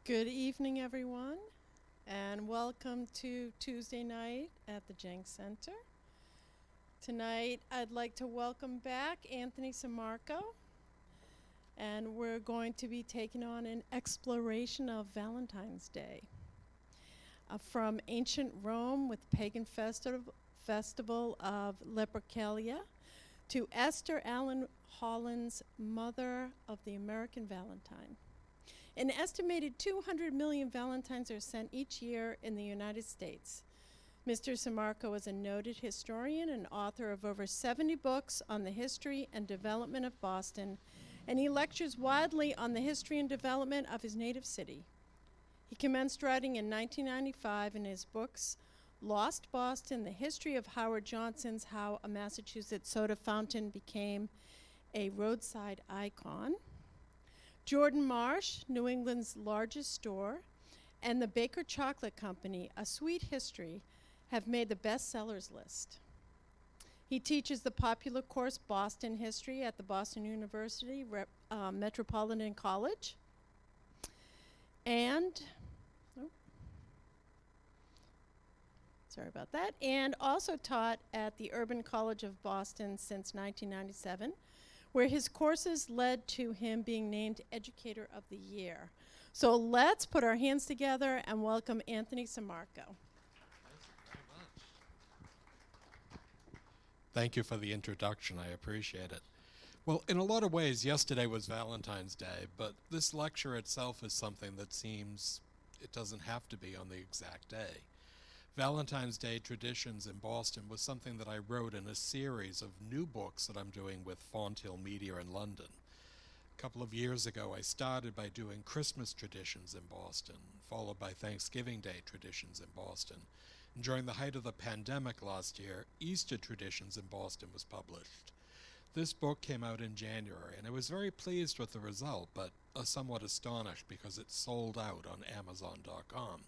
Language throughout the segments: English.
Good evening, everyone, and welcome to Tuesday night at the Jenks Center. Tonight, I'd like to welcome back Anthony Sammarco, and we're going to be taking on an exploration of Valentine's Day. From ancient Rome with the pagan festival of Lupercalia to Esther Allen Holland's mother of the American Valentine. An estimated 200 million Valentines are sent each year in the United States. Mr. Sammarco is a noted historian and author of over 70 books on the history and development of Boston, and he lectures widely on the history and development of his native city. He commenced writing in 1995 in his books, Lost Boston, The History of Howard Johnson's How a Massachusetts Soda Fountain Became a Roadside Icon, Jordan Marsh, New England's largest store, and the Baker Chocolate Company, A Sweet History, have made the bestsellers list. He teaches the popular course Boston History at the Boston University Metropolitan College. And, and also taught at the Urban College of Boston since 1997, where his courses led to him being named Educator of the Year. So let's put our hands together and welcome Anthony Sammarco. Thank you for the introduction. I appreciate it. Well, in a lot of ways, yesterday was Valentine's Day, but this lecture itself is something that seems it doesn't have to be on the exact day. Valentine's Day traditions in Boston was something that I wrote in a series of new books that I'm doing with Fonthill Media in London. A couple of years ago, I started by doing Christmas traditions in Boston, followed by Thanksgiving Day traditions in Boston. And during the height of the pandemic last year, Easter traditions in Boston was published. This book came out in January, and I was very pleased with the result, but somewhat astonished because it sold out on Amazon.com.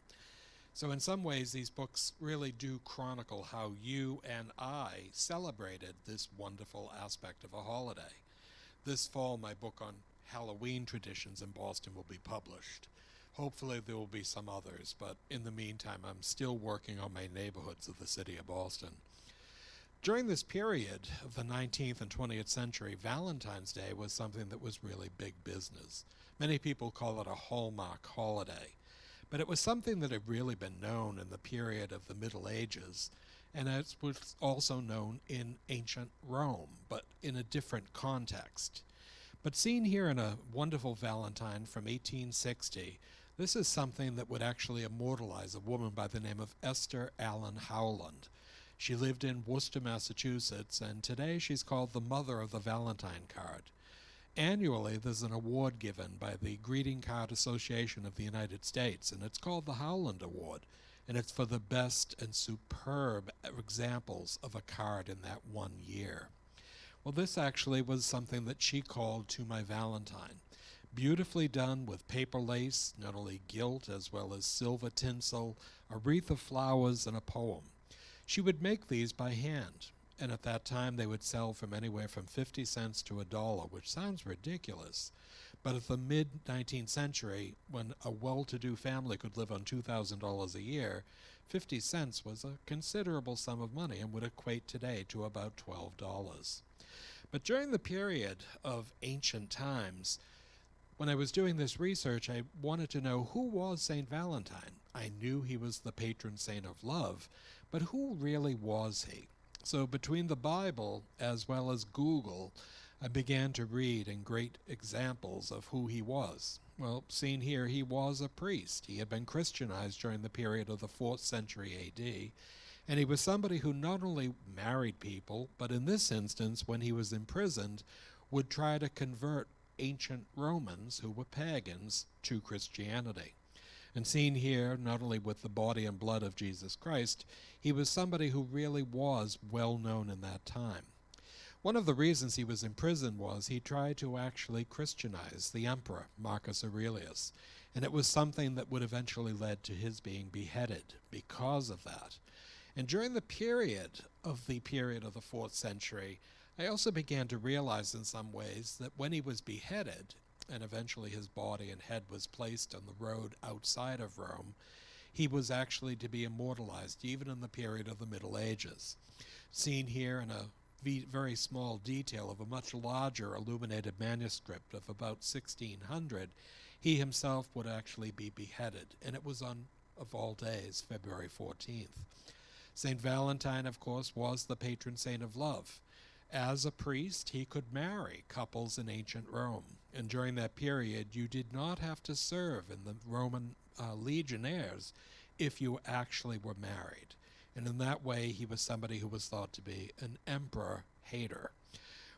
So in some ways, these books really do chronicle how you and I celebrated this wonderful aspect of a holiday. This fall, my book on Halloween traditions in Boston will be published. Hopefully there will be some others, but in the meantime, I'm still working on my neighborhoods of the city of Boston. During this period of the 19th and 20th century, Valentine's Day was something that was really big business. Many people call it a Hallmark holiday. But it was something that had really been known in the period of the Middle Ages, and it was also known in ancient Rome, but in a different context. But seen here in a wonderful Valentine from 1860, this is something that would actually immortalize a woman by the name of Esther Allen Howland. She lived in Worcester, Massachusetts, and today she's called the mother of the Valentine card. Annually, there's an award given by the Greeting Card Association of the United States, and it's called the Howland Award, and it's for the best and superb examples of a card in that one year. Well, this actually was something that she called To My Valentine. Beautifully done with paper lace, not only gilt as well as silver tinsel, a wreath of flowers, and a poem. She would make these by hand. And at that time, they would sell from anywhere from 50 cents to $1, which sounds ridiculous. But at the mid-19th century, when a well-to-do family could live on $2,000 a year, 50 cents was a considerable sum of money and would equate today to about $12. But during the period of ancient times, when I was doing this research, I wanted to know who was Saint Valentine. I knew he was the patron saint of love, but who really was he? So between the Bible as well as Google, I began to read in great examples of who he was. Well, seen here, he was a priest. He had been Christianized during the period of the 4th century A.D., and he was somebody who not only married people, but in this instance, when he was imprisoned, would try to convert ancient Romans, who were pagans, to Christianity. And seen here, not only with the body and blood of Jesus Christ, he was somebody who really was well known in that time. One of the reasons he was in prison was he tried to actually Christianize the emperor, Marcus Aurelius, and it was something that would eventually lead to his being beheaded because of that. And during the period of the 4th century, I also began to realize in some ways that when he was beheaded, and eventually his body and head was placed on the road outside of Rome, he was actually to be immortalized even in the period of the Middle Ages. Seen here in a very small detail of a much larger illuminated manuscript of about 1600, he himself would actually be beheaded, and it was on, of all days, February 14th. Saint Valentine, of course, was the patron saint of love. As a priest, he could marry couples in ancient Rome, and during that period you did not have to serve in the Roman legionnaires if you actually were married. And in that way, he was somebody who was thought to be an emperor hater.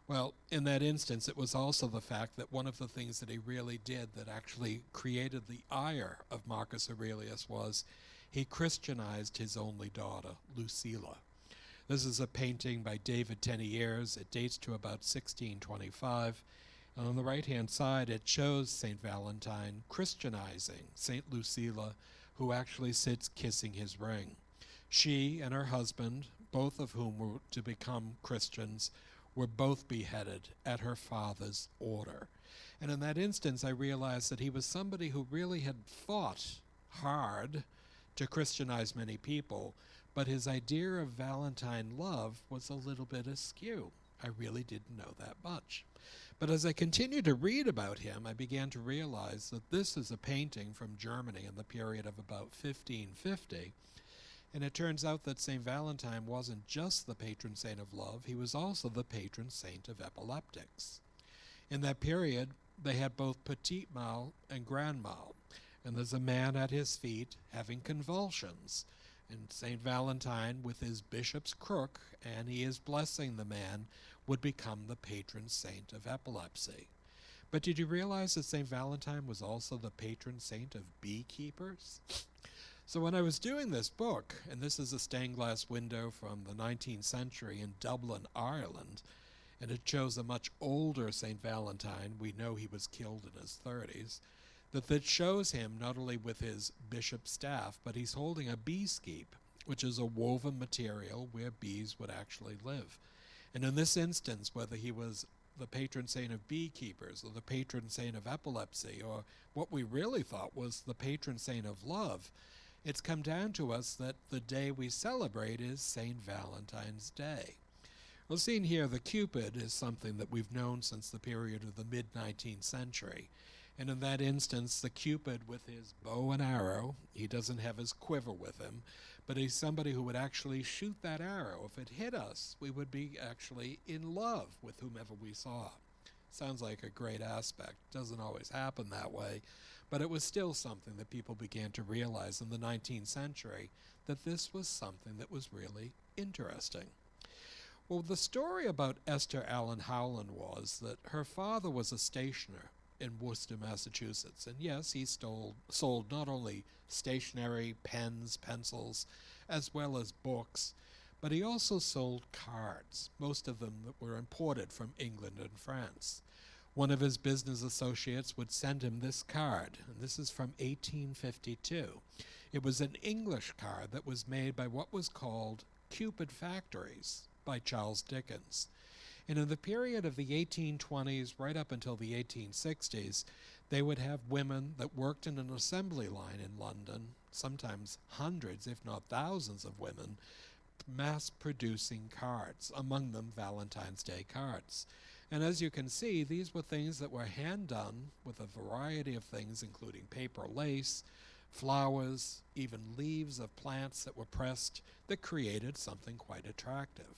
Well, in that instance, it was also the fact that one of the things that he really did that actually created the ire of Marcus Aurelius was he Christianized his only daughter, Lucilla. This is a painting by David Teniers. It dates to about 1625. And on the right-hand side, it shows St. Valentine Christianizing St. Lucilla, who actually sits kissing his ring. She and her husband, both of whom were to become Christians, were both beheaded at her father's order. And in that instance, I realized that he was somebody who really had fought hard to Christianize many people, but his idea of Valentine love was a little bit askew. I really didn't know that much. But as I continued to read about him, I began to realize that this is a painting from Germany in the period of about 1550, and it turns out that St. Valentine wasn't just the patron saint of love, he was also the patron saint of epileptics. In that period, they had both petit mal and grand mal, and there's a man at his feet having convulsions. And St. Valentine, with his bishop's crook, and he is blessing the man, would become the patron saint of epilepsy. But did you realize that St. Valentine was also the patron saint of beekeepers? So when I was doing this book, and this is a stained glass window from the 19th century in Dublin, Ireland, and it shows a much older St. Valentine, we know he was killed in his 30s, that shows him not only with his bishop's staff, but he's holding a bee skeep, which is a woven material where bees would actually live. And in this instance, whether he was the patron saint of beekeepers or the patron saint of epilepsy, or what we really thought was the patron saint of love, it's come down to us that the day we celebrate is St. Valentine's Day. Well, seen here, the Cupid is something that we've known since the period of the mid-19th century. And in that instance, the Cupid with his bow and arrow, he doesn't have his quiver with him, but he's somebody who would actually shoot that arrow. If it hit us, we would be actually in love with whomever we saw. Sounds like a great aspect. Doesn't always happen that way, but it was still something that people began to realize in the 19th century, that this was something that was really interesting. Well, the story about Esther Allen Howland was that her father was a stationer in Worcester, Massachusetts. And yes, he sold not only stationery, pens, pencils, as well as books, but he also sold cards, most of them that were imported from England and France. One of his business associates would send him this card, and this is from 1852. It was an English card that was made by what was called Cupid factories by Charles Dickens. And in the period of the 1820s right up until the 1860s, they would have women that worked in an assembly line in London, sometimes hundreds, if not thousands of women, mass-producing cards, among them Valentine's Day cards. And as you can see, these were things that were hand-done with a variety of things, including paper lace, flowers, even leaves of plants that were pressed, that created something quite attractive.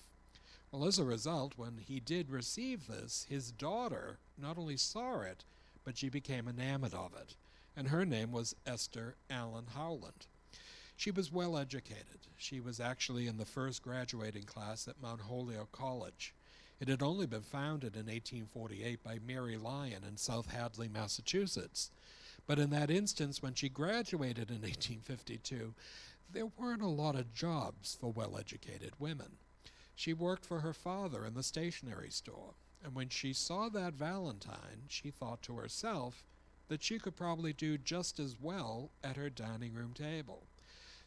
Well, as a result, when he did receive this, his daughter not only saw it, but she became enamored of it, and her name was Esther Allen Howland. She was well educated. She was actually in the first graduating class at Mount Holyoke College. It had only been founded in 1848 by Mary Lyon in South Hadley, Massachusetts. But in that instance, when she graduated in 1852, there weren't a lot of jobs for well-educated women. She worked for her father in the stationery store, and when she saw that Valentine, she thought to herself that she could probably do just as well at her dining room table.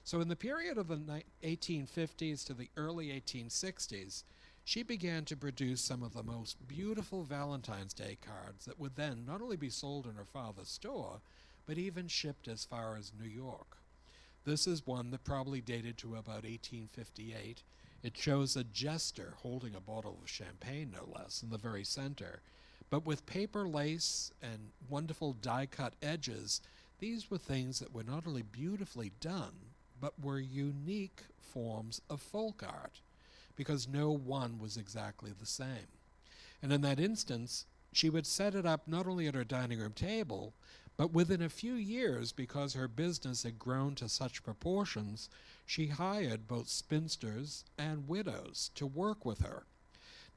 So in the period of the 1850s to the early 1860s, she began to produce some of the most beautiful Valentine's Day cards that would then not only be sold in her father's store, but even shipped as far as New York. This is one that probably dated to about 1858. It shows a jester holding a bottle of champagne, no less, in the very center. But with paper lace and wonderful die-cut edges, these were things that were not only beautifully done, but were unique forms of folk art, because no one was exactly the same. And in that instance, she would set it up not only at her dining room table, but within a few years, because her business had grown to such proportions, she hired both spinsters and widows to work with her.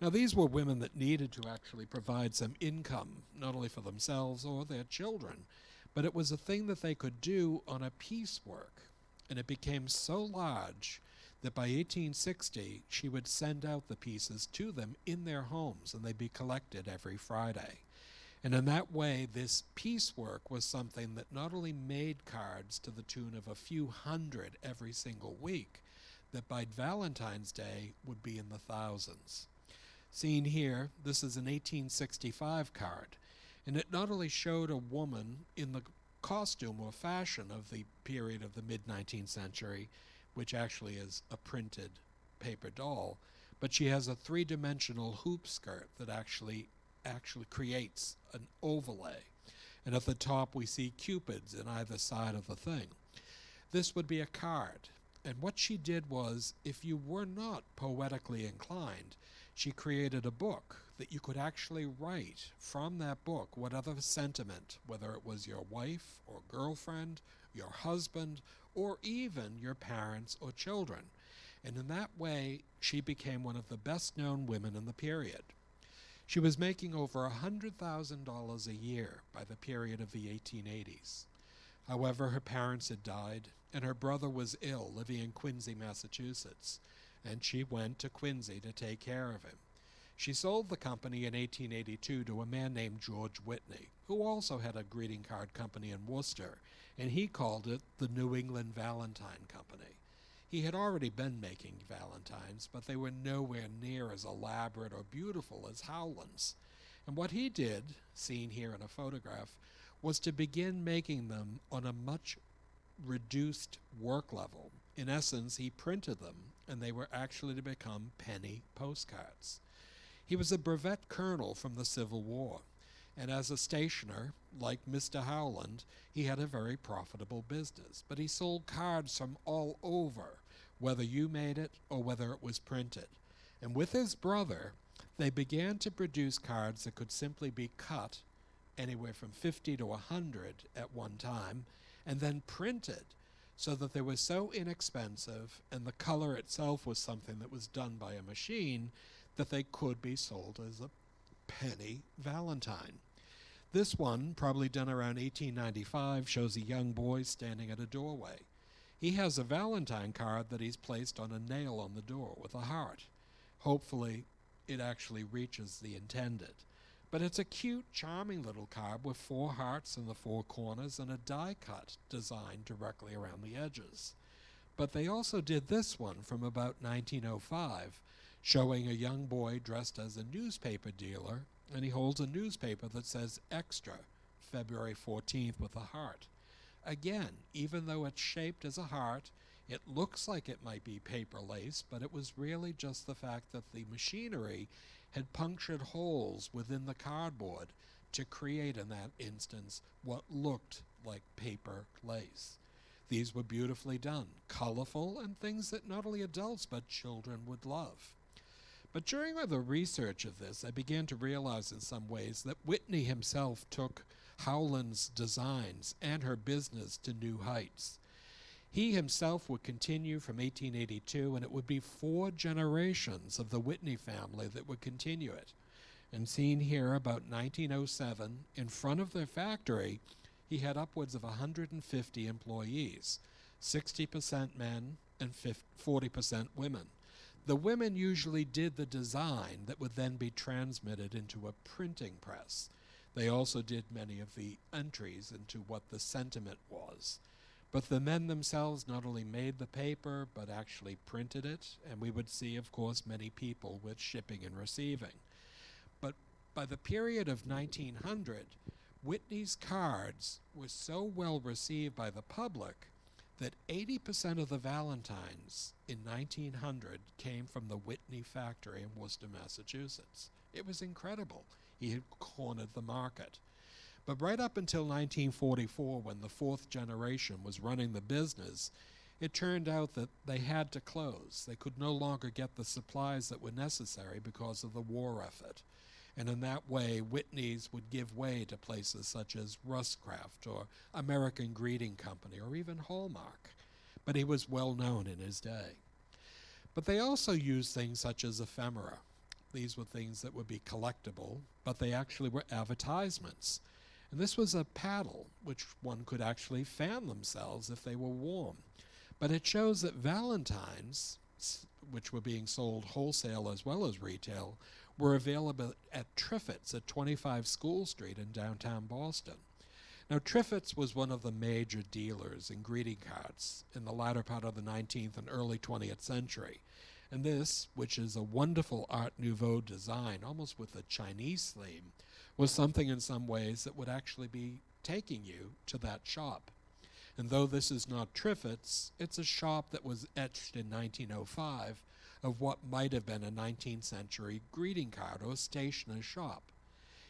Now, these were women that needed to actually provide some income, not only for themselves or their children, but it was a thing that they could do on a piecework. And it became so large that by 1860, she would send out the pieces to them in their homes, and they'd be collected every Friday. And in that way, this piecework was something that not only made cards to the tune of a few hundred every single week, that by Valentine's Day would be in the thousands. Seen here, this is an 1865 card, and it not only showed a woman in the costume or fashion of the period of the mid-19th century, which actually is a printed paper doll, but she has a three-dimensional hoop skirt that actually creates an overlay. And at the top we see cupids in either side of the thing. This would be a card. And what she did was, if you were not poetically inclined, she created a book that you could actually write from that book whatever sentiment, whether it was your wife or girlfriend, your husband, or even your parents or children. And in that way, she became one of the best-known women in the period. She was making over $100,000 a year by the period of the 1880s. However, her parents had died, and her brother was ill, living in Quincy, Massachusetts, and she went to Quincy to take care of him. She sold the company in 1882 to a man named George Whitney, who also had a greeting card company in Worcester, and he called it the New England Valentine Company. He had already been making valentines, but they were nowhere near as elaborate or beautiful as Howland's. And what he did, seen here in a photograph, was to begin making them on a much reduced work level. In essence, he printed them, and they were actually to become penny postcards. He was a brevet colonel from the Civil War, and as a stationer, like Mr. Howland, he had a very profitable business. But he sold cards from all over, whether you made it or whether it was printed. And with his brother, they began to produce cards that could simply be cut anywhere from 50 to 100 at one time, and then printed so that they were so inexpensive, and the color itself was something that was done by a machine, that they could be sold as a penny valentine. This one, probably done around 1895, shows a young boy standing at a doorway. He has a Valentine card that he's placed on a nail on the door with a heart. Hopefully, it actually reaches the intended. But it's a cute, charming little card with 4 hearts in the 4 corners and a die-cut design directly around the edges. But they also did this one from about 1905, showing a young boy dressed as a newspaper dealer, and he holds a newspaper that says Extra, February 14th with a heart. Again, even though it's shaped as a heart, it looks like it might be paper lace, but it was really just the fact that the machinery had punctured holes within the cardboard to create, in that instance, what looked like paper lace. These were beautifully done, colorful, and things that not only adults but children would love. But during the research of this, I began to realize in some ways that Whitney himself took Howland's designs and her business to new heights. He himself would continue from 1882, and it would be 4 generations of the Whitney family that would continue it. And seen here about 1907, in front of their factory, he had upwards of 150 employees, 60% men and 40% women. The women usually did the design that would then be transmitted into a printing press. They also did many of the entries into what the sentiment was. But the men themselves not only made the paper, but actually printed it, and we would see, of course, many people with shipping and receiving. But by the period of 1900, Whitney's cards were so well received by the public that 80% of the Valentines in 1900 came from the Whitney factory in Worcester, Massachusetts. It was incredible. He had cornered the market. But right up until 1944, when the fourth generation was running the business, it turned out that they had to close. They could no longer get the supplies that were necessary because of the war effort. And in that way, Whitney's would give way to places such as Rustcraft or American Greeting Company or even Hallmark. But he was well known in his day. But they also used things such as ephemera. These were things that would be collectible, but they actually were advertisements. And this was a paddle, which one could actually fan themselves if they were warm. But it shows that Valentines, which were being sold wholesale as well as retail, were available at Triffitt's at 25 School Street in downtown Boston. Now, Triffitt's was one of the major dealers in greeting cards in the latter part of the 19th and early 20th century. And this, which is a wonderful Art Nouveau design, almost with a Chinese theme, was something in some ways that would actually be taking you to that shop. And though this is not Triffitt's, it's a shop that was etched in 1905 of what might have been a 19th century greeting card or stationer's shop.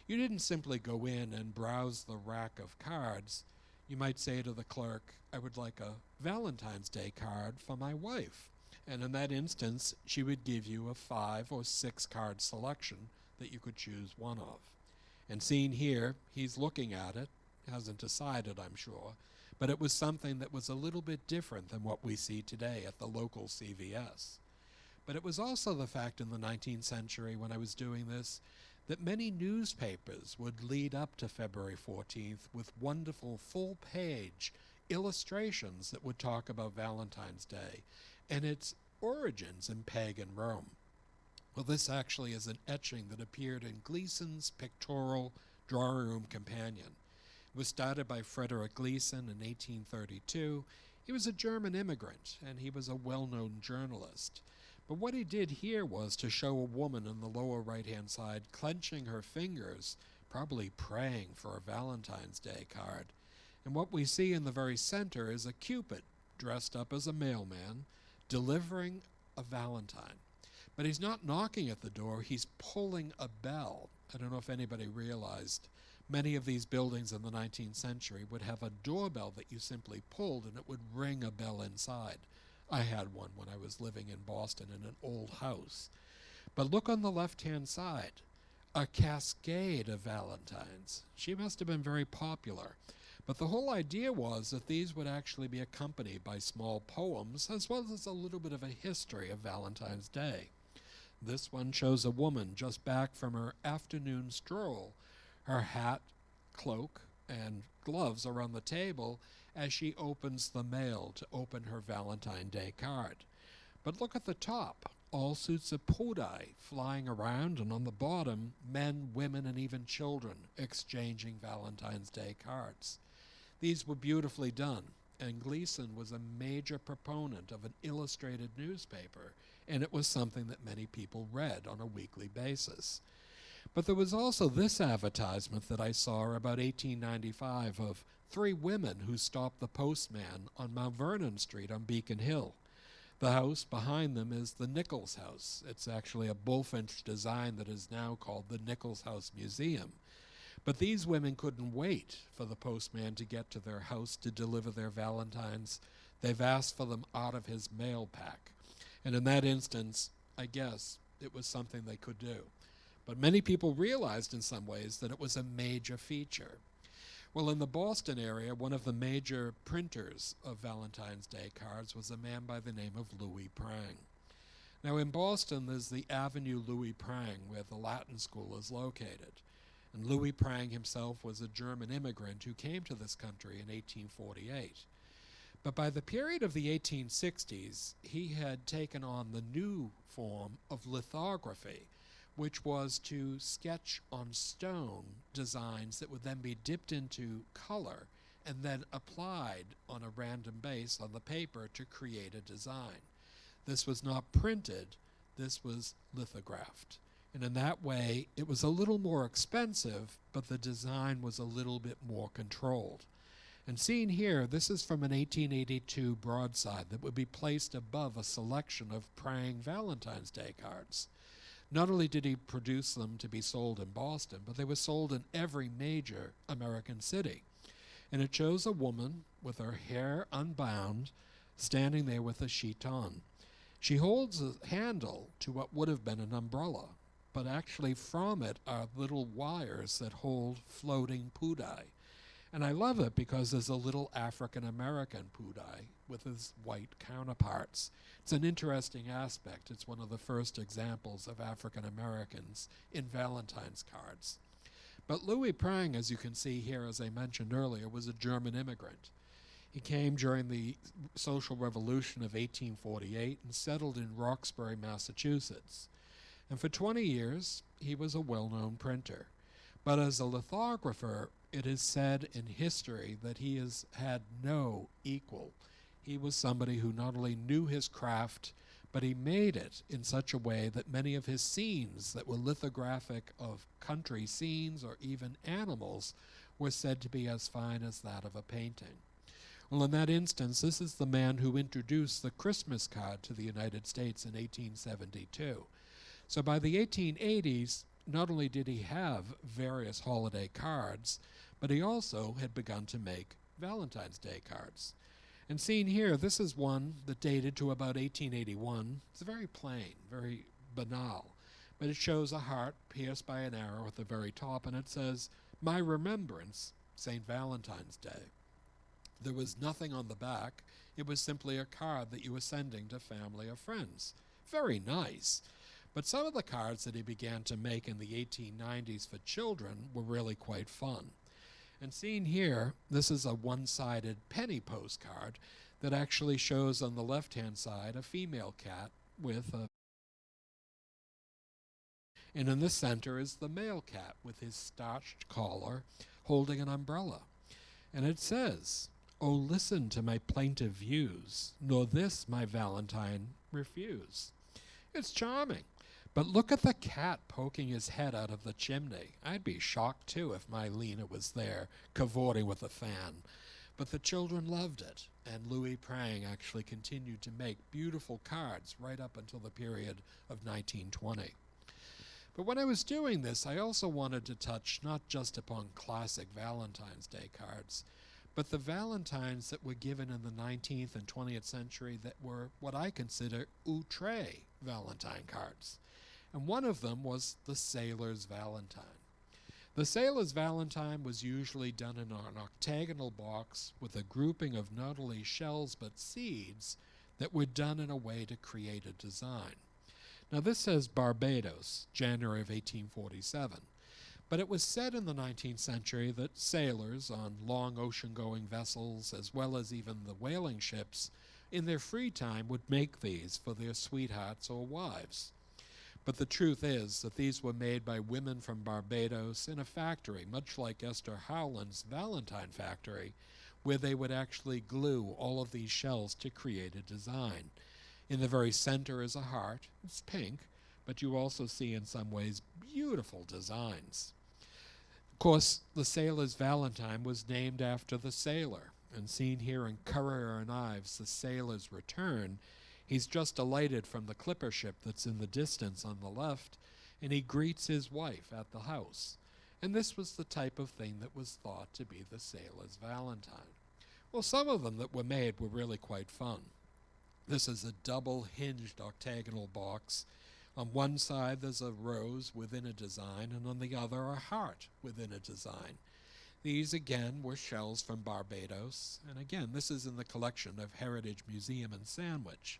You didn't simply go in and browse the rack of cards. You might say to the clerk, "I would like a Valentine's Day card for my wife." And in that instance, she would give you a 5 or 6 card selection that you could choose one of. And seen here, he's looking at it, hasn't decided, I'm sure, but it was something that was a little bit different than what we see today at the local CVS. But it was also the fact in the 19th century when I was doing this that many newspapers would lead up to February 14th with wonderful full-page illustrations that would talk about Valentine's Day and its origins in pagan Rome. Well, this actually is an etching that appeared in Gleason's Pictorial Drawing Room Companion. It was started by Frederick Gleason in 1832. He was a German immigrant, and he was a well-known journalist. But what he did here was to show a woman in the lower right-hand side clenching her fingers, probably praying for a Valentine's Day card. And what we see in the very center is a Cupid dressed up as a mailman delivering a Valentine. But he's not knocking at the door, he's pulling a bell. I don't know if anybody realized many of these buildings in the 19th century would have a doorbell that you simply pulled and it would ring a bell inside. I had one when I was living in Boston in an old house. But look on the left-hand side, a cascade of Valentines. She must have been very popular. But the whole idea was that these would actually be accompanied by small poems as well as a little bit of a history of Valentine's Day. This one shows a woman just back from her afternoon stroll. Her hat, cloak, and gloves are on the table as she opens the mail to open her Valentine's Day card. But look at the top, all suits of podai flying around, and on the bottom, men, women, and even children exchanging Valentine's Day cards. These were beautifully done, and Gleason was a major proponent of an illustrated newspaper, and it was something that many people read on a weekly basis. But there was also this advertisement that I saw about 1895 of 3 women who stopped the postman on Mount Vernon Street on Beacon Hill. The house behind them is the Nichols House. It's actually a bullfinch design that is now called the Nichols House Museum. But these women couldn't wait for the postman to get to their house to deliver their Valentines. They've asked for them out of his mail pack. And in that instance, I guess it was something they could do. But many people realized in some ways that it was a major feature. Well, in the Boston area, one of the major printers of Valentine's Day cards was a man by the name of Louis Prang. Now, in Boston, there's the Avenue Louis Prang, where the Latin School is located. And Louis Prang himself was a German immigrant who came to this country in 1848. But by the period of the 1860s, he had taken on the new form of lithography, which was to sketch on stone designs that would then be dipped into color and then applied on a random base on the paper to create a design. This was not printed, this was lithographed. And in that way, it was a little more expensive, but the design was a little bit more controlled. And seen here, this is from an 1882 broadside that would be placed above a selection of Prang Valentine's Day cards. Not only did he produce them to be sold in Boston, but they were sold in every major American city. And it shows a woman with her hair unbound, standing there with a sheet on. She holds a handle to what would have been an umbrella, but actually from it are little wires that hold floating pudai. And I love it because there's a little African-American pudai with his white counterparts. It's an interesting aspect. It's one of the first examples of African-Americans in Valentine's cards. But Louis Prang, as you can see here, as I mentioned earlier, was a German immigrant. He came during the Social Revolution of 1848 and settled in Roxbury, Massachusetts. And for 20 years, he was a well-known printer. But as a lithographer, it is said in history that he has had no equal. He was somebody who not only knew his craft, but he made it in such a way that many of his scenes that were lithographic of country scenes or even animals were said to be as fine as that of a painting. Well, in that instance, this is the man who introduced the Christmas card to the United States in 1872. So by the 1880s, not only did he have various holiday cards, but he also had begun to make Valentine's Day cards. And seen here, this is one that dated to about 1881. It's very plain, very banal, but it shows a heart pierced by an arrow at the very top, and it says, "My remembrance, Saint Valentine's Day." There was nothing on the back. It was simply a card that you were sending to family or friends. Very nice. But some of the cards that he began to make in the 1890s for children were really quite fun. And seen here, this is a one-sided penny postcard that actually shows on the left-hand side a female cat with a... And in the center is the male cat with his starched collar holding an umbrella. And it says, "Oh, listen to my plaintive views, nor this my Valentine refuse." It's charming. But look at the cat poking his head out of the chimney. I'd be shocked, too, if my Lena was there, cavorting with a fan. But the children loved it, and Louis Prang actually continued to make beautiful cards right up until the period of 1920. But when I was doing this, I also wanted to touch not just upon classic Valentine's Day cards, but the Valentines that were given in the 19th and 20th century that were what I consider outre Valentine cards. And one of them was the Sailor's Valentine. The Sailor's Valentine was usually done in an octagonal box with a grouping of not only shells but seeds that were done in a way to create a design. Now this says Barbados, January of 1847. But it was said in the 19th century that sailors on long ocean-going vessels, as well as even the whaling ships, in their free time would make these for their sweethearts or wives. But the truth is that these were made by women from Barbados in a factory, much like Esther Howland's Valentine factory, where they would actually glue all of these shells to create a design. In the very center is a heart. It's pink, but you also see in some ways beautiful designs. Of course, the Sailor's Valentine was named after the sailor, and seen here in Currier and Ives, The Sailor's Return, he's just alighted from the clipper ship that's in the distance on the left, and he greets his wife at the house. And this was the type of thing that was thought to be the Sailor's Valentine. Well, some of them that were made were really quite fun. This is a double hinged octagonal box. On one side there's a rose within a design, and on the other a heart within a design. These again were shells from Barbados, and again this is in the collection of Heritage Museum in Sandwich.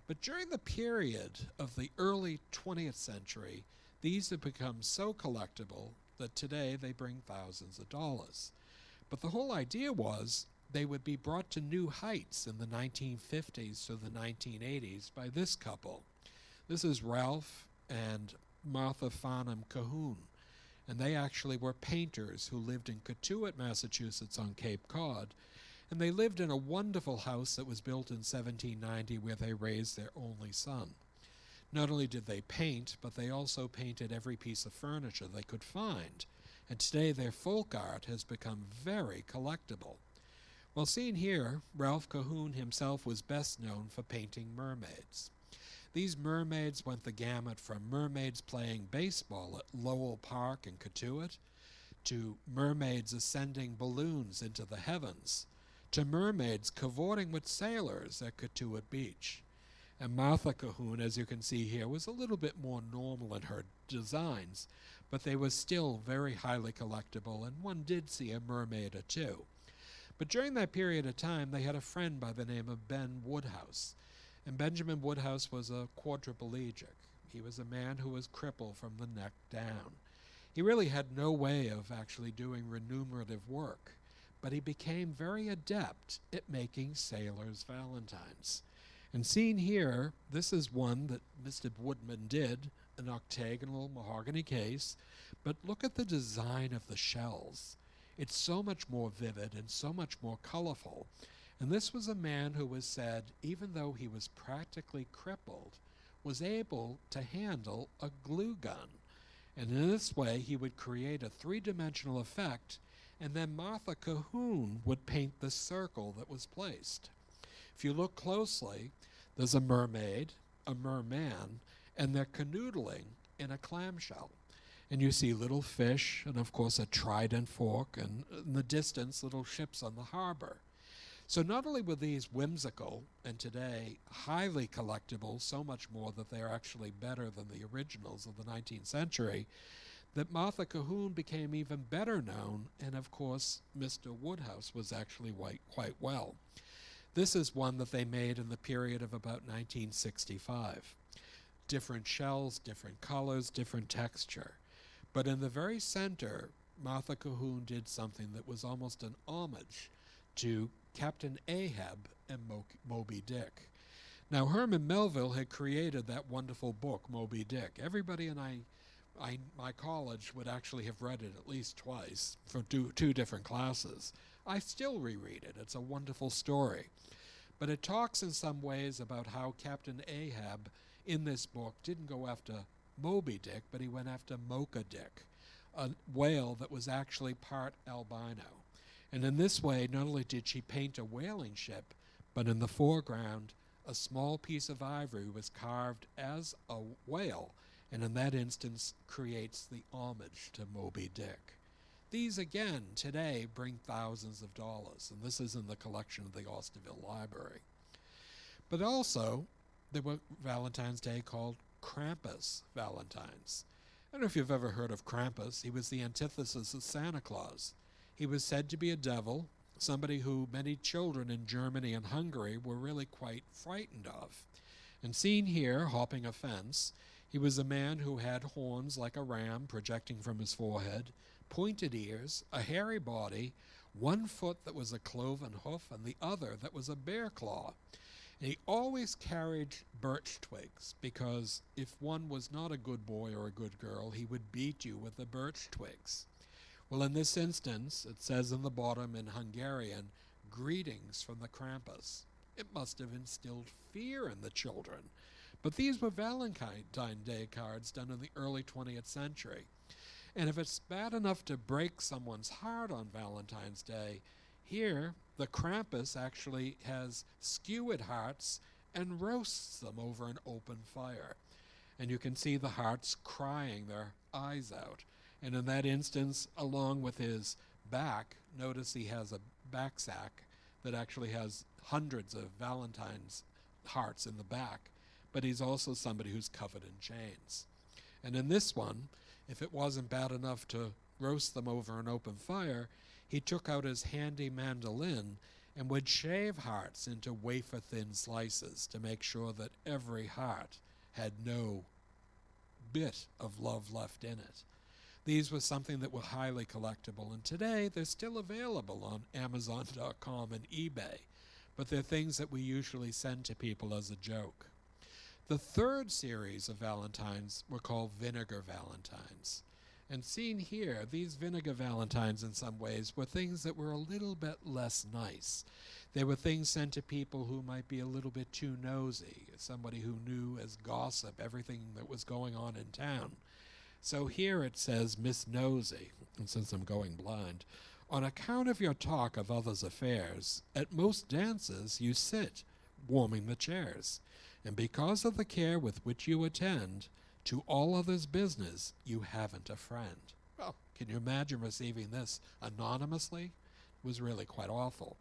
But during the period of the early 20th century, these have become so collectible that today they bring thousands of dollars. But the whole idea was they would be brought to new heights in the 1950s to the 1980s by this couple. This is Ralph and Martha Farnham Cahoon. and they actually were painters who lived in Catuit, Massachusetts on Cape Cod, and they lived in a wonderful house that was built in 1790 where they raised their only son. Not only did they paint, but they also painted every piece of furniture they could find, and today their folk art has become very collectible. Well, seen here, Ralph Cahoon himself was best known for painting mermaids. These mermaids went the gamut from mermaids playing baseball at Lowell Park in Catuit, to mermaids ascending balloons into the heavens, to mermaids cavorting with sailors at Catuit Beach. And Martha Cahoon, as you can see here, was a little bit more normal in her designs, but they were still very highly collectible, and one did see a mermaid or two. But during that period of time, they had a friend by the name of Ben Woodhouse. And Benjamin Woodhouse was a quadriplegic. He was a man who was crippled from the neck down. He really had no way of actually doing remunerative work, but he became very adept at making sailors' valentines. And seen here, this is one that Mr. Woodman did, an octagonal mahogany case, but look at the design of the shells. It's so much more vivid and so much more colorful. And this was a man who was said, even though he was practically crippled, was able to handle a glue gun. And in this way, he would create a three-dimensional effect, and then Martha Cahoon would paint the circle that was placed. If you look closely, there's a mermaid, a merman, and they're canoodling in a clamshell. And you see little fish, and of course a trident fork, and in the distance, little ships on the harbor. So not only were these whimsical, and today highly collectible, so much more that they're actually better than the originals of the 19th century, that Martha Cahoon became even better known, and of course Mr. Woodhouse was actually quite well. This is one that they made in the period of about 1965. Different shells, different colors, different texture. But in the very center, Martha Cahoon did something that was almost an homage to Captain Ahab and Moby Dick. Now, Herman Melville had created that wonderful book, Moby Dick. Everybody in my college would actually have read it at least twice for two different classes. I still reread it. It's a wonderful story. But it talks in some ways about how Captain Ahab in this book didn't go after Moby Dick, but he went after Mocha Dick, a whale that was actually part albino. And in this way, not only did she paint a whaling ship, but in the foreground, a small piece of ivory was carved as a whale, and in that instance creates the homage to Moby Dick. These, again, today bring thousands of dollars, and this is in the collection of the Austerville Library. But also, there were Valentine's Day called Krampus Valentines. I don't know if you've ever heard of Krampus. He was the antithesis of Santa Claus. He was said to be a devil, somebody who many children in Germany and Hungary were really quite frightened of. And seen here, hopping a fence, he was a man who had horns like a ram projecting from his forehead, pointed ears, a hairy body, one foot that was a cloven hoof, and the other that was a bear claw. And he always carried birch twigs, because if one was not a good boy or a good girl, he would beat you with the birch twigs. Well, in this instance, it says in the bottom in Hungarian, "Greetings from the Krampus." It must have instilled fear in the children. But these were Valentine's Day cards done in the early 20th century. And if it's bad enough to break someone's heart on Valentine's Day, here the Krampus actually has skewered hearts and roasts them over an open fire. And you can see the hearts crying their eyes out. And in that instance, along with his back, notice he has a back sack that actually has hundreds of Valentine's hearts in the back, but he's also somebody who's covered in chains. And in this one, if it wasn't bad enough to roast them over an open fire, he took out his handy mandolin and would shave hearts into wafer-thin slices to make sure that every heart had no bit of love left in it. These were something that were highly collectible, and today they're still available on Amazon.com and eBay, but they're things that we usually send to people as a joke. The third series of Valentines were called Vinegar Valentines. And seen here, these Vinegar Valentines in some ways were things that were a little bit less nice. They were things sent to people who might be a little bit too nosy, somebody who knew as gossip everything that was going on in town. So here it says, Miss Nosy, and since I'm going blind, on account of your talk of others' affairs, at most dances you sit, warming the chairs, and because of the care with which you attend to all others' business, you haven't a friend. Well, can you imagine receiving this anonymously? It was really quite awful.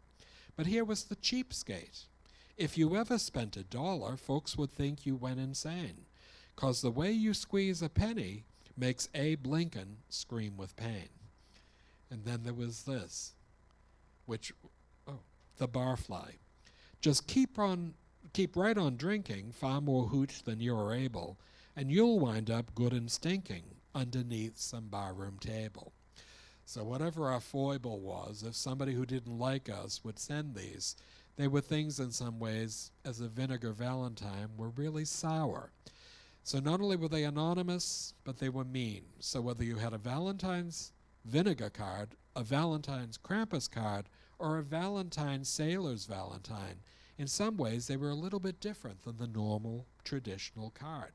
But here was the cheapskate. If you ever spent $1, folks would think you went insane, 'cause the way you squeeze a penny makes Abe Lincoln scream with pain. And then there was this, the barfly. Just keep right on drinking, far more hooch than you are able, and you'll wind up good and stinking underneath some barroom table. So whatever our foible was, if somebody who didn't like us would send these, they were things in some ways, as a Vinegar Valentine, were really sour. So not only were they anonymous, but they were mean. So whether you had a Valentine's Vinegar card, a Valentine's Krampus card, or a Valentine's Sailor's Valentine, in some ways they were a little bit different than the normal, traditional card.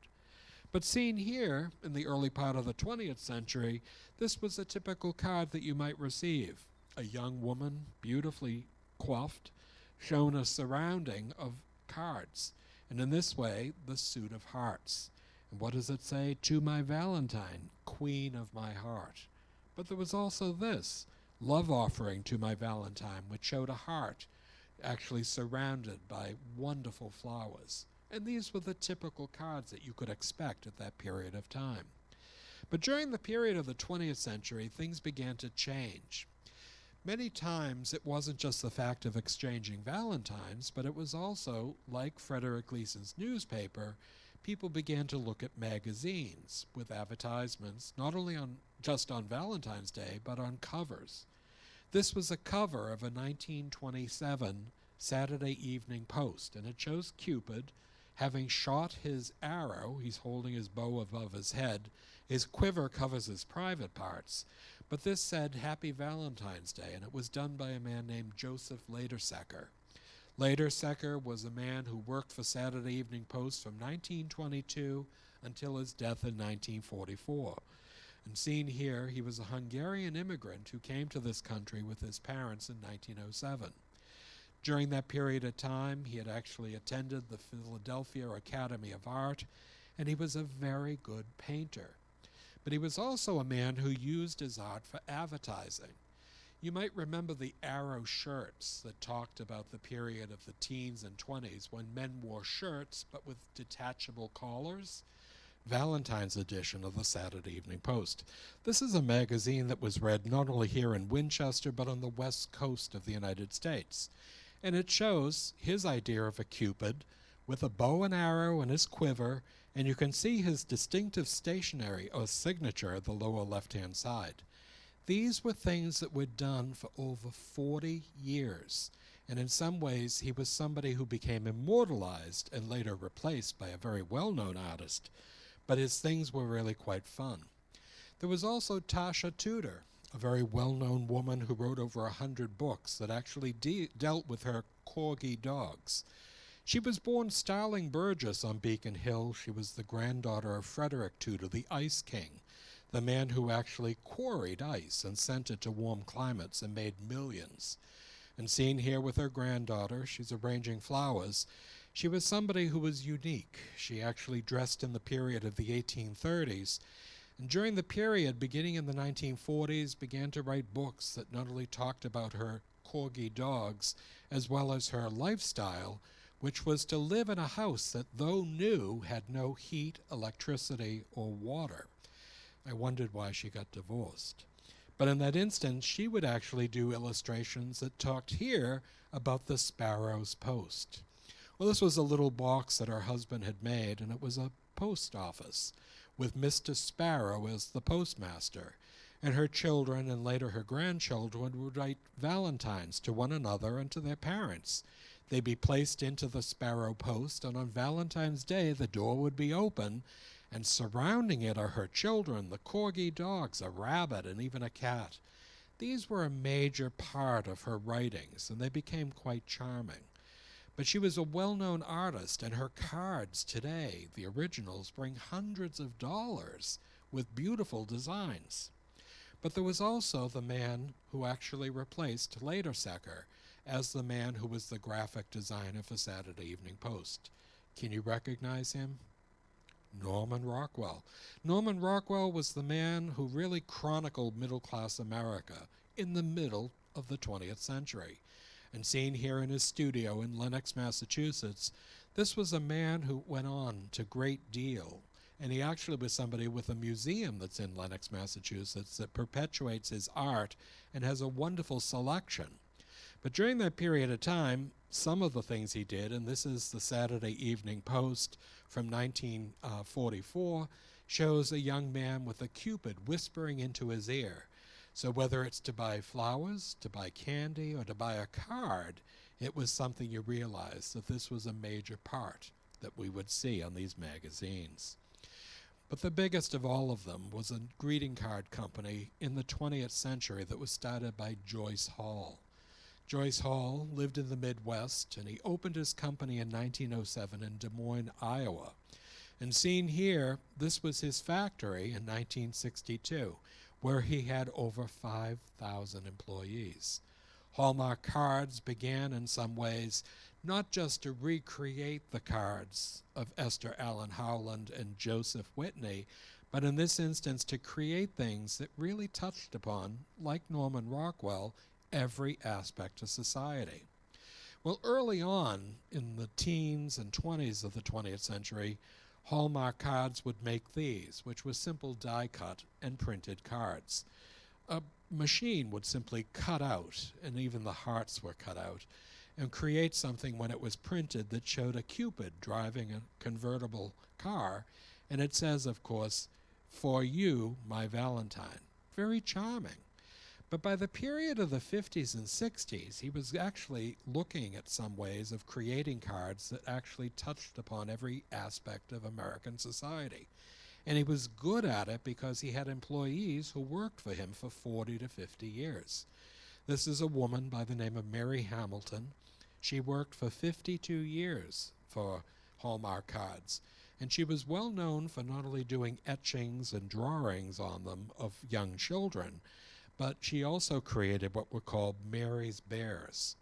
But seen here, in the early part of the 20th century, this was a typical card that you might receive. A young woman, beautifully coiffed, shown a surrounding of cards, and in this way, the suit of hearts. And what does it say? To my Valentine, queen of my heart. But there was also this, love offering to my Valentine, which showed a heart, actually surrounded by wonderful flowers. And these were the typical cards that you could expect at that period of time. But during the period of the 20th century, things began to change. Many times it wasn't just the fact of exchanging Valentines, but it was also, like Frederick Gleason's newspaper, people began to look at magazines with advertisements, not only just on Valentine's Day, but on covers. This was a cover of a 1927 Saturday Evening Post, and it shows Cupid having shot his arrow. He's holding his bow above his head. His quiver covers his private parts. But this said Happy Valentine's Day, and it was done by a man named Joseph Ledersecker. Ledersecker was a man who worked for Saturday Evening Post from 1922 until his death in 1944. And seen here, he was a Hungarian immigrant who came to this country with his parents in 1907. During that period of time, he had actually attended the Philadelphia Academy of Art, and he was a very good painter. But he was also a man who used his art for advertising. You might remember the Arrow shirts that talked about the period of the teens and 20s when men wore shirts but with detachable collars. Valentine's edition of the Saturday Evening Post. This is a magazine that was read not only here in Winchester but on the west coast of the United States. And it shows his idea of a Cupid with a bow and arrow and his quiver, and you can see his distinctive stationery or signature at the lower left-hand side. These were things that were done for over 40 years, and in some ways he was somebody who became immortalized and later replaced by a very well-known artist, but his things were really quite fun. There was also Tasha Tudor, a very well-known woman who wrote over 100 books that actually dealt with her corgi dogs. She was born Starling Burgess on Beacon Hill. She was the granddaughter of Frederick Tudor, the Ice King, the man who actually quarried ice and sent it to warm climates and made millions. And seen here with her granddaughter, she's arranging flowers. She was somebody who was unique. She actually dressed in the period of the 1830s, and during the period beginning in the 1940s began to write books that not only talked about her corgi dogs as well as her lifestyle, which was to live in a house that, though new, had no heat, electricity, or water. I wondered why she got divorced. But in that instance, she would actually do illustrations that talked here about the sparrow's post. Well, this was a little box that her husband had made, and it was a post office with Mr. Sparrow as the postmaster. And her children and later her grandchildren would write valentines to one another and to their parents. They'd be placed into the sparrow post, and on Valentine's Day the door would be open, and surrounding it are her children, the corgi dogs, a rabbit, and even a cat. These were a major part of her writings, and they became quite charming. But she was a well-known artist, and her cards today, the originals, bring hundreds of dollars with beautiful designs. But there was also the man who actually replaced Ledersecker as the man who was the graphic designer for Saturday Evening Post. Can you recognize him? Norman Rockwell. Norman Rockwell was the man who really chronicled middle-class America in the middle of the 20th century. And seen here in his studio in Lenox, Massachusetts, this was a man who went on to great deal. And he actually was somebody with a museum that's in Lenox, Massachusetts that perpetuates his art and has a wonderful selection. But during that period of time, some of the things he did, and this is the Saturday Evening Post from 1944, shows a young man with a Cupid whispering into his ear. So whether it's to buy flowers, to buy candy, or to buy a card, it was something you realized that this was a major part that we would see on these magazines. But the biggest of all of them was a greeting card company in the 20th century that was started by Joyce Hall. Joyce Hall lived in the Midwest, and he opened his company in 1907 in Des Moines, Iowa. And seen here, this was his factory in 1962, where he had over 5,000 employees. Hallmark Cards began in some ways not just to recreate the cards of Esther Allen Howland and Joseph Whitney, but in this instance to create things that really touched upon, like Norman Rockwell, every aspect of society. Well, early on in the teens and 20s of the 20th century, Hallmark Cards would make these, which were simple die-cut and printed cards. A machine would simply cut out, and even the hearts were cut out, and create something when it was printed that showed a Cupid driving a convertible car, and it says, of course, "For you, my Valentine." Very charming. But by the period of the 50s and 60s, he was actually looking at some ways of creating cards that actually touched upon every aspect of American society. And he was good at it because he had employees who worked for him for 40 to 50 years. This is a woman by the name of Mary Hamilton. She worked for 52 years for Hallmark Cards. And she was well known for not only doing etchings and drawings on them of young children, but she also created what were called Mary's Bears.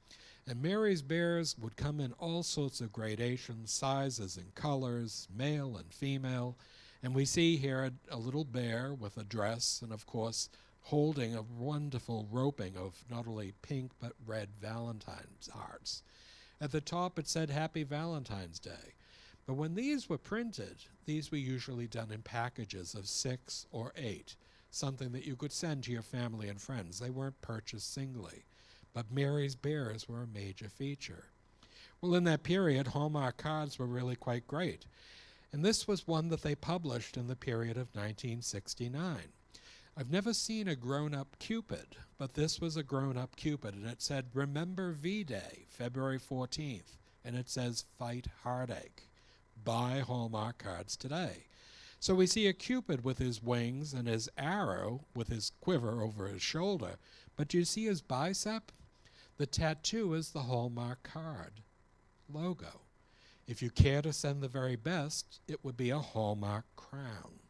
And Mary's Bears would come in all sorts of gradations, sizes and colors, male and female. And we see here a little bear with a dress and, of course, holding a wonderful roping of not only pink but red Valentine's hearts. At the top it said Happy Valentine's Day. But when these were printed, these were usually done in packages of 6 or 8. Something that you could send to your family and friends. They weren't purchased singly. But Mary's Bears were a major feature. Well, in that period, Hallmark Cards were really quite great. And this was one that they published in the period of 1969. I've never seen a grown-up Cupid, but this was a grown-up Cupid, and it said, "Remember V-Day, February 14th," and it says, "Fight Heartache. Buy Hallmark Cards today." So we see a Cupid with his wings and his arrow with his quiver over his shoulder. But do you see his bicep? The tattoo is the Hallmark Card logo. If you care to send the very best, it would be a Hallmark crown.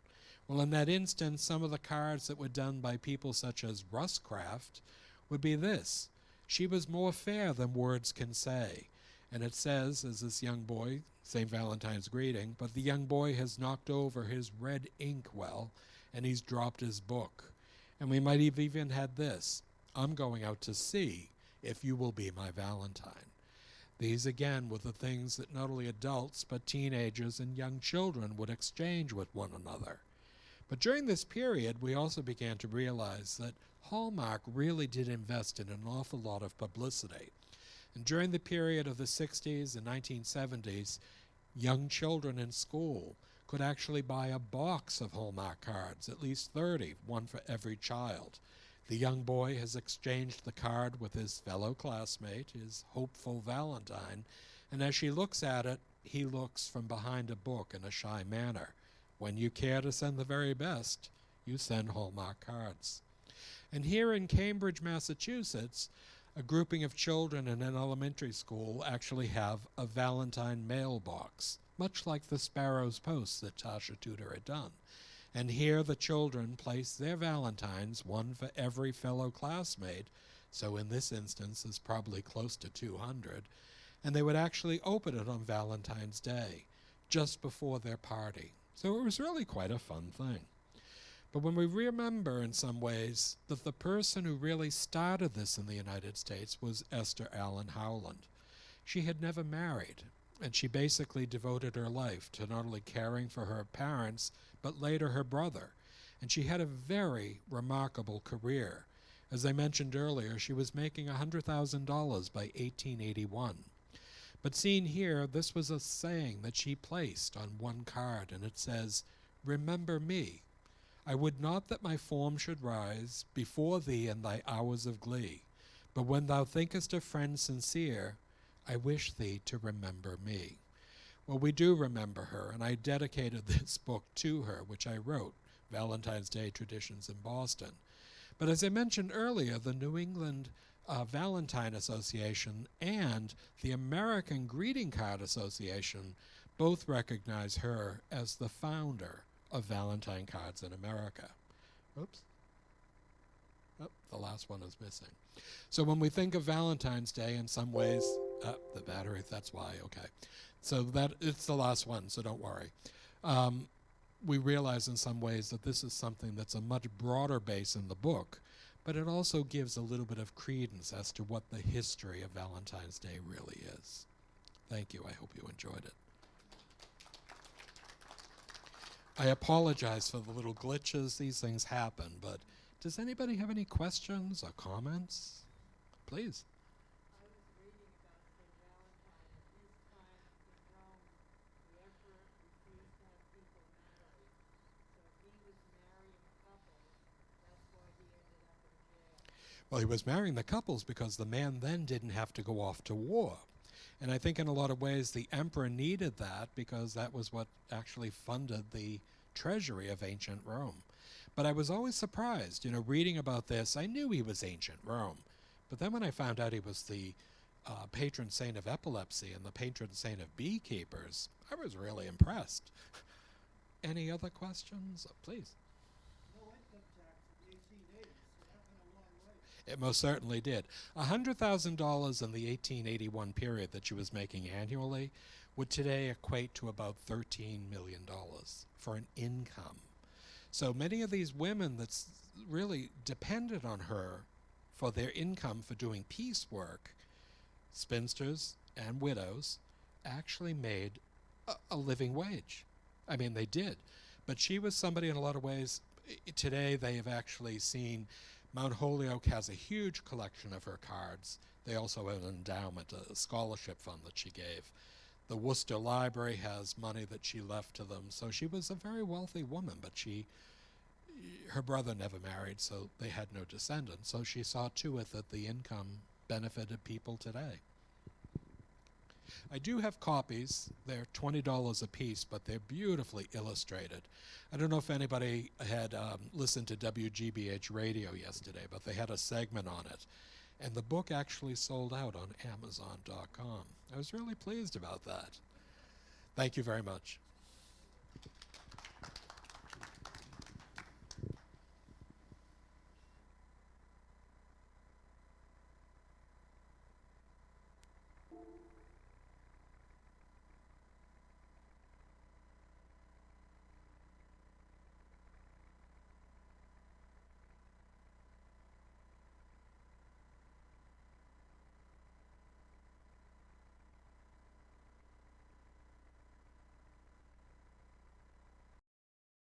Well, in that instance, some of the cards that were done by people such as Russ Craft would be this: "She was more fair than words can say." And it says, as this young boy, St. Valentine's greeting, but the young boy has knocked over his red ink well, and he's dropped his book. And we might have even had this: "I'm going out to see if you will be my Valentine." These, again, were the things that not only adults, but teenagers and young children would exchange with one another. But during this period, we also began to realize that Hallmark really did invest in an awful lot of publicity. And during the period of the 60s and 1970s, young children in school could actually buy a box of Hallmark cards, at least 30, one for every child. The young boy has exchanged the card with his fellow classmate, his hopeful Valentine, and as she looks at it, he looks from behind a book in a shy manner. When you care to send the very best, you send Hallmark Cards. And here in Cambridge, Massachusetts, a grouping of children in an elementary school actually have a Valentine mailbox, much like the Sparrow's Post that Tasha Tudor had done. And here the children place their Valentines, one for every fellow classmate, so in this instance there's probably close to 200, and they would actually open it on Valentine's Day, just before their party. So it was really quite a fun thing. But when we remember in some ways that the person who really started this in the United States was Esther Allen Howland. She had never married, and she basically devoted her life to not only caring for her parents, but later her brother. And she had a very remarkable career. As I mentioned earlier, she was making $100,000 by 1881. But seen here, this was a saying that she placed on one card, and it says, "Remember me. I would not that my form should rise before thee in thy hours of glee, but when thou thinkest a friend sincere, I wish thee to remember me." Well, we do remember her, and I dedicated this book to her, which I wrote, Valentine's Day Traditions in Boston. But as I mentioned earlier, the New England Valentine Association and the American Greeting Card Association both recognize her as the founder of Valentine cards in America. Oops. Oh, the last one is missing. So when we think of Valentine's Day, in some ways, the battery, that's why, okay. So that it's the last one, so don't worry. We realize in some ways that this is something that's a much broader base in the book, but it also gives a little bit of credence as to what the history of Valentine's Day really is. Thank you. I hope you enjoyed it. I apologize for the little glitches. These things happen, but does anybody have any questions or comments? Please. I was reading about Saint Valentine. At his time in Rome, the emperor refused to have people married. So he was marrying couples. That's why he ended up in jail. Well, he was marrying the couples because the man then didn't have to go off to war. And I think in a lot of ways the emperor needed that because that was what actually funded the treasury of ancient Rome. But I was always surprised, reading about this. I knew he was ancient Rome. But then when I found out he was the patron saint of epilepsy and the patron saint of beekeepers, I was really impressed. Any other questions? Please. No income tax in the 1880s. So that went a long way. It most certainly did. $100,000 in the 1881 period that she was making annually would today equate to about $13 million for an income. So many of these women that's really depended on her for their income for doing piecework, spinsters and widows, actually made a living wage. I mean, they did. But she was somebody in a lot of ways. Today they have actually seen Mount Holyoke has a huge collection of her cards. They also have an endowment, a scholarship fund that she gave. The Worcester Library has money that she left to them. So she was a very wealthy woman, but her brother never married, so they had no descendants. So she saw to it that the income benefited people today. I do have copies. They're $20 a piece, but they're beautifully illustrated. I don't know if anybody had listened to WGBH radio yesterday, but they had a segment on it. And the book actually sold out on Amazon.com. I was really pleased about that. Thank you very much.